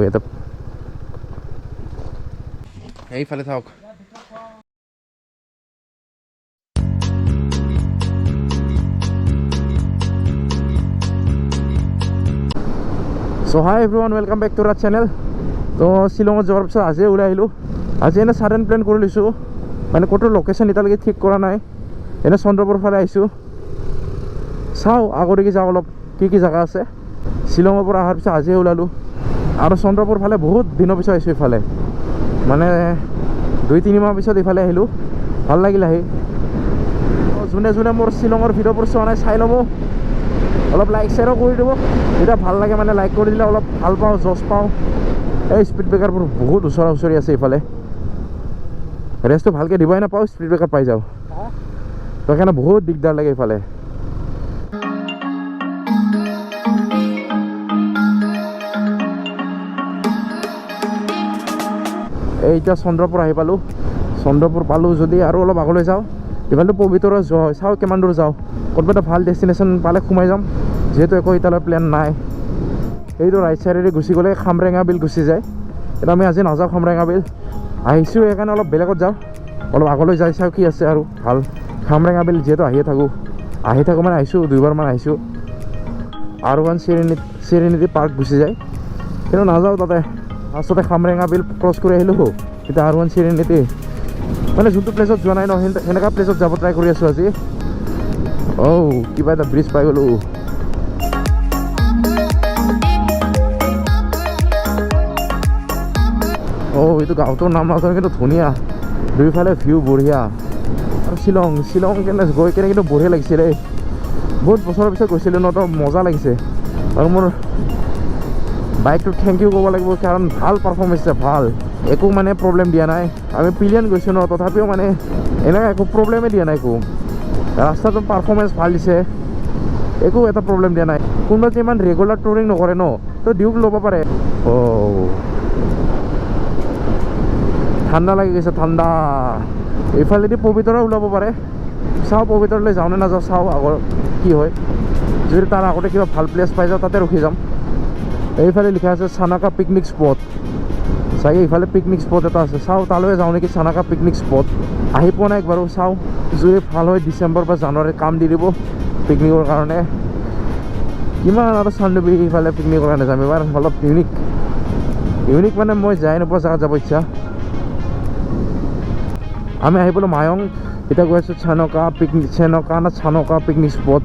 এটা এইফালে থাকক So hi everyone, welcome back to our channel. So Shillong যোৱাৰ পিছত আজি ওলাই আহিলোঁ আজি এনে সাডেন প্লেন কৰি লৈছোঁ মানে ক'তো লোকেশ্যন এতিয়ালৈকে ঠিক কৰা নাই এনে চন্দ্ৰপুৰ ফালে আহিছোঁ চাওঁ আগতে কি যাওঁ অলপ কি জেগা আছে শ্বিলঙৰ পৰা অহাৰ পিছত আজি ওলালোঁ আৰু চন্দ্ৰপুৰ ফালে বহুত দিনৰ পিছত আহিছোঁ ইফালে মানে 2-3 মাহ পিছত ইফালে আহিলোঁ ভাল লাগিল আহি যোনে যোনে মোৰ শ্বিলঙৰ ভিডিঅ'বোৰ চোৱা নাই চাই ল'ব অলপ লাইক শ্বেয়াৰো কৰি দিব এটা ভাল লাগে মানে লাইক কৰি দিলে অলপ ভাল পাওঁ জছ পাওঁ এই স্পীড ব্ৰেকাৰবোৰ বহুত ওচৰা-ওচৰি আছে ইফালে ৰেষ্টটো ভালকৈ দিবই নাপাওঁ স্পীড ব্ৰেকাৰ পাই যাওঁ তো সেইকাৰণে বহুত দিগদাৰ লাগে ইফালে এতিয়া চন্দ্ৰপুৰ আহি পালোঁ চন্দ্ৰপুৰ পালোঁ যদি আৰু অলপ আগলৈ যাওঁ ইফালেতো পবিতৰা যোৱা হয় চাওঁ কিমান দূৰ যাওঁ ক'ৰবাত এটা ভাল ডেষ্টিনেশ্যন পালে সোমাই যাম যিহেতু একো এতিয়ালৈ প্লেন নাই এইটো ৰাইট চাইডেদি গুচি গ'লে খামৰেঙা বিল গুচি যায় কিন্তু আমি আজি নাযাওঁ খামৰেঙা বিল আহিছোঁ সেইকাৰণে অলপ বেলেগত যাওঁ অলপ আগলৈ যাই চাওঁ কি আছে আৰু ভাল খামৰেঙা বিল যিহেতু আহি থাকোঁ মানে আহিছোঁ 2বাৰমান আহিছোঁ আৰু এখন চিৰিনিটি পাৰ্ক গুচি যায় কিন্তু নাযাওঁ তাতে ফাৰ্ষ্টতে খামৰেঙা বিল ক্ৰছ কৰি আহিলোঁ এতিয়া আৰু এখন চিৰিনিটি মানে যোনটো প্লেচত যোৱা নাই ন সেনেকুৱা প্লেচত যাব ট্ৰাই কৰি আছোঁ আজি কিবা এটা ব্ৰিজ পাই গ'লোঁ এইটো গাঁৱটোৰ নাম নাজানো কিন্তু ধুনীয়া দুইফালে ভিউ বঢ়িয়া আৰু শ্বিলং কেনে গৈ কেনে কিন্তু বঢ়িয়া লাগিছিলে বহুত বছৰৰ পিছত গৈছিলোঁ ন তো মজা লাগিছে আৰু মোৰ বাইকটো থেংক ইউ ক'ব লাগিব কাৰণ ভাল পাৰফৰ্মেঞ্চ আছে ভাল একো মানে প্ৰব্লেম দিয়া নাই আমি পিলিয়ন গৈছোঁ ন তথাপিও মানে এনেকুৱা একো প্ৰব্লেমেই দিয়া নাই একো ৰাস্তাটো পাৰফৰ্মেঞ্চ ভাল দিছে একো এটা প্ৰব্লেম দিয়া নাই কোনোবা যে ইমান ৰেগুলাৰ টুৰিং নকৰে ন তো ডিউক ল'ব পাৰে ঠাণ্ডা লাগি গৈছে ঠাণ্ডা এইফালেদি পবিতৰা ওলাব পাৰে চাওঁ পবিতৰালৈ যাওঁ নে নাযাওঁ চাওঁ আগৰ কি হয় যদি তাৰ আগতে কিবা ভাল প্লেচ পাই যাওঁ তাতে ৰখি যাম এইফালে লিখা আছে চানাকা পিকনিক স্পট চাগে ইফালে পিকনিক স্পট এটা আছে চাওঁ তালৈ যাওঁ নেকি চানাকা পিকনিক স্পট আহি পোৱা নাই একবাৰো চাওঁ যদি ভাল হয় ডিচেম্বৰ বা জানুৱাৰীত কাম দি দিব পিকনিকৰ কাৰণে কিমান আৰু চানডুবি ইফালে পিকনিকৰ কাৰণে যাম এবাৰ অলপ ইউনিক মানে মই যাই নোপোৱা জেগাত যাব ইচ্ছা আমি আহি পালোঁ মায়ং এতিয়া গৈ আছোঁ চানকা পিকনিক স্পট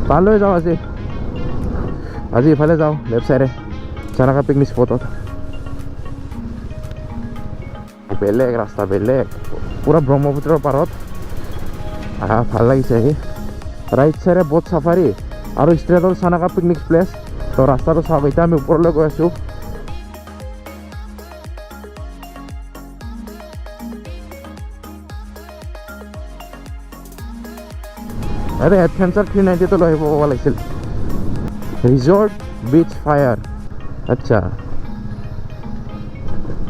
তালৈ যাওঁ আজি ইফালে যাওঁ লেফ্ট চাইডে চানকা পিকনিক স্পটত বেলেগ ৰাস্তা বেলেগ পুৰা ব্ৰহ্মপুত্ৰৰ পাৰত ভাল লাগিছে আহি ৰাইট চাইডে বহুত চাফাৰী আৰু ষ্ট্ৰেট হ'ল চানকা পিকনিক প্লেচ তো ৰাস্তাটো চাওক এতিয়া আমি ওপৰলৈ গৈ আছোঁ এডভেঞ্চাৰ 390 লৈ আহিব লাগিছিল ৰিজৰ্ট বিচ ফায়াৰ আচ্ছা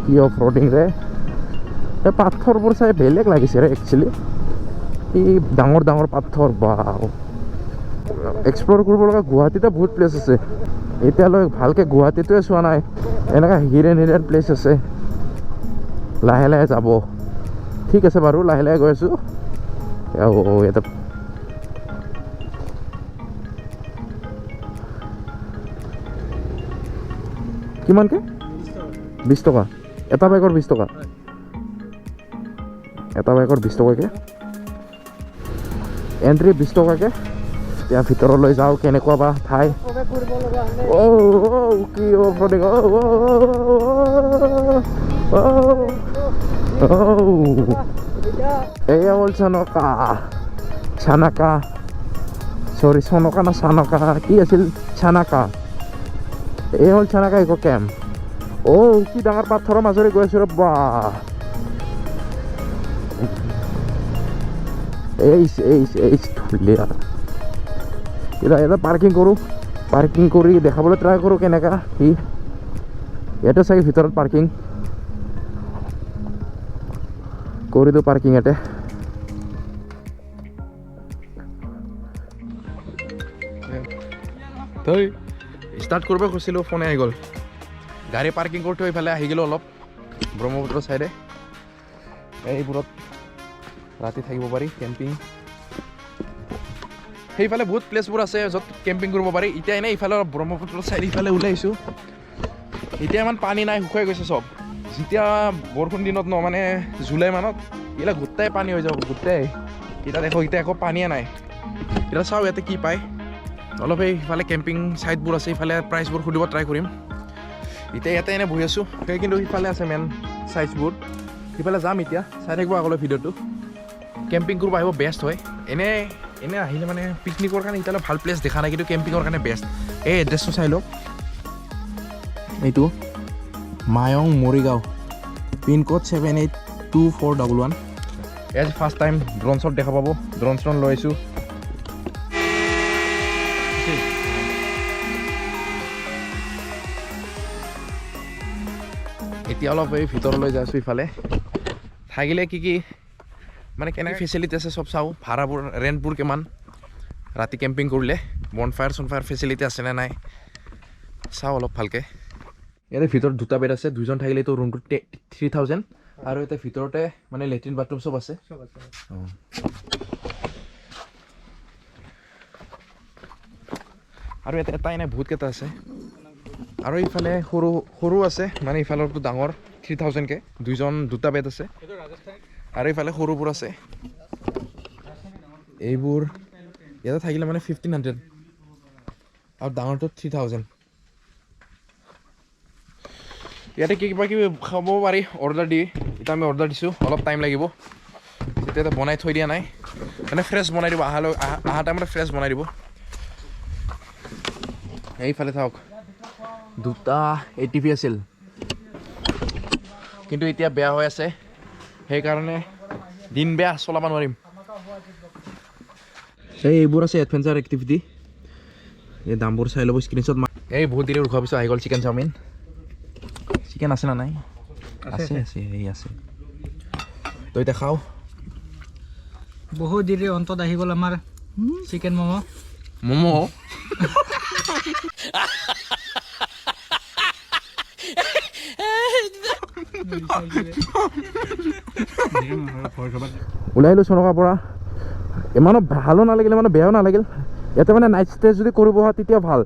কি অফ ৰডিং ৰে এই পাথৰবোৰ চাই বেলেগ লাগিছে ৰে একচুৱেলি এই ডাঙৰ পাথৰ বা এক্সপ্ল'ৰ কৰিব লগা গুৱাহাটীতে বহুত প্লেচ আছে এতিয়ালৈ ভালকৈ গুৱাহাটীটোৱে চোৱা নাই এনেকুৱা হিডেন প্লেচ আছে লাহে লাহে যাব ঠিক আছে বাৰু লাহে লাহে গৈ আছোঁ এটা কিমানকৈ 20 টকা এটা বাইকৰ 20 টকা এটা বাইকৰ 20 টকাকৈ এণ্ট্ৰি 20 টকাকৈ এতিয়া ভিতৰলৈ যাওঁ কেনেকুৱা বা ঠাই কি এয়া হ'ল চানকা কি আছিল চানকা এই হ'ল চানকা ইক' কেম্প কি ডাঙৰ পাথৰৰ মাজেৰে গৈ আছোঁ ৰ'বা ধুনীয়া এতিয়া পাৰ্কিং কৰি দেখাবলৈ ট্ৰাই কৰোঁ কেনেকুৱা কি ইয়াতে চাগে ভিতৰত পাৰ্কিং কৰি দিওঁ পাৰ্কিং ইয়াতে ষ্টাৰ্ট কৰিব খুজিছিলোঁ ফোনে আহি গ'ল গাড়ী পাৰ্কিং কৰি থৈ এইফালে আহি গ'লোঁ অলপ ব্ৰহ্মপুত্ৰ চাইডে এইবোৰত ৰাতি থাকিব পাৰি কেম্পিং সেইফালে বহুত প্লেচবোৰ আছে য'ত কেম্পিং কৰিব পাৰি এতিয়া এনেই ইফালে ব্ৰহ্মপুত্ৰ চাইড ইফালে ওলাইছোঁ এতিয়া ইমান পানী নাই শুকাই গৈছে চব যেতিয়া বৰষুণ দিনত ন মানে জুলাই মানত এইবিলাক গোটেই পানী হৈ যাব গোটেই এতিয়া দেখো এতিয়া একো পানীয়ে নাই এতিয়া চাওঁ ইয়াতে কি পায় অলপ এইফালে কেম্পিং চাইটবোৰ আছে ইফালে প্ৰাইচবোৰ সুধিব ট্ৰাই কৰিম এতিয়া ইয়াতে এনেই বহি আছোঁ সেই কিন্তু সিফালে আছে মেইন চাইটছবোৰ সিফালে যাম এতিয়া চাই থাকিব আগলৈ ভিডিঅ'টো কেম্পিং কৰিব আহিব বেষ্ট হয় এনে আহিলে মানে পিকনিকৰ কাৰণে এতিয়ালৈ ভাল প্লেচ দেখা নাই কিন্তু কেম্পিঙৰ কাৰণে বেষ্ট এই এড্ৰেছটো চাই লওক এইটো Mayong Morigaon pincode 782411 as first time drone shot দেখা পাব ড্ৰোন শ্বট লৈ আহিছোঁ এতিয়া অলপ এই ভিতৰলৈ যাইছোঁ ইফালে থাকিলে কি মানে কেনেকৈ ফেচিলিটি আছে চব চাওঁ ভাড়াবোৰ ৰেণ্টবোৰ কিমান ৰাতি কেম্পিং কৰিলে বনফায়াৰ ফেচিলিটি আছেনে নাই চাওঁ অলপ ভালকৈ ইয়াতে ভিতৰত দুটা বেড আছে দুজন থাকিলে এইটো ৰুমটো 3000 আৰু ইয়াতে ভিতৰতে মানে লেট্ৰিন বাথৰুম চব আছে আৰু ইয়াতে এটাই নাই বহুতকেইটা আছে আৰু ইফালে সৰু আছে মানে ইফালৰটো ডাঙৰ 3000কে দুটা বেড আছে আৰু ইফালে সৰুবোৰ আছে এইবোৰ ইয়াতে থাকিলে মানে 1500 আৰু ডাঙৰটো 3000 ইয়াতে কিবা কিবি খাব পাৰি অৰ্ডাৰ দি এতিয়া আমি অৰ্ডাৰ দিছোঁ অলপ টাইম লাগিব তেতিয়া বনাই থৈ দিয়া নাই মানে ফ্ৰেছ বনাই দিব অহা টাইমতে ফ্ৰেছ বনাই দিব এইফালে থাকক দুটা ATV আছিল কিন্তু এতিয়া বেয়া হৈ আছে সেইকাৰণে দিন বেয়া চলাব নোৱাৰিম এইবোৰ আছে এডভেঞ্চাৰ এক্টিভিটি এই দামবোৰ চাই ল'ব স্ক্ৰীনশ্বট এই বহুত দেৰি ৰখোৱাৰ পিছত আহি গ'ল চিকেন চাওমিন চিকেন আছে না নাই আছে এই আছে তো এতিয়া খাওঁ বহুত দেৰি অন্তত আহি গ'ল আমাৰ চিকেন ম'ম' ওলাই আহিলোঁ চনকাৰ পৰা ইমানো ভালো নালাগিল মানে বেয়াও নালাগিল ইয়াতে মানে নাইট ষ্টে যদি কৰিব হয় তেতিয়া ভাল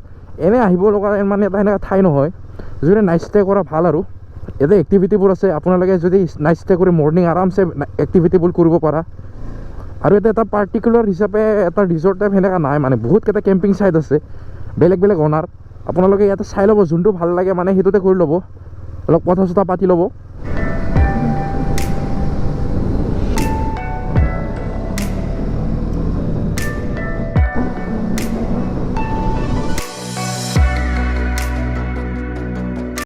এনেই আহিব লগা মানে এটা এনেকুৱা ঠাই নহয় যদি নাইট ষ্টে কৰা ভাল আৰু ইয়াতে এক্টিভিটিবোৰ আছে আপোনালোকে যদি নাইট ষ্টে কৰি মৰ্ণিং আৰামছে এক্টিভিটিবোৰ কৰিব পাৰা আৰু ইয়াতে এটা পাৰ্টিকুলাৰ হিচাপে এটা ৰিজৰ্ট টাইপ সেনেকুৱা নাই মানে বহুতকেইটা কেম্পিং চাইট আছে বেলেগ অনাৰ আপোনালোকে ইয়াতে চাই ল'ব যোনটো ভাল লাগে মানে সেইটোতে কৰি ল'ব অলপ কথা চথা পাতি ল'ব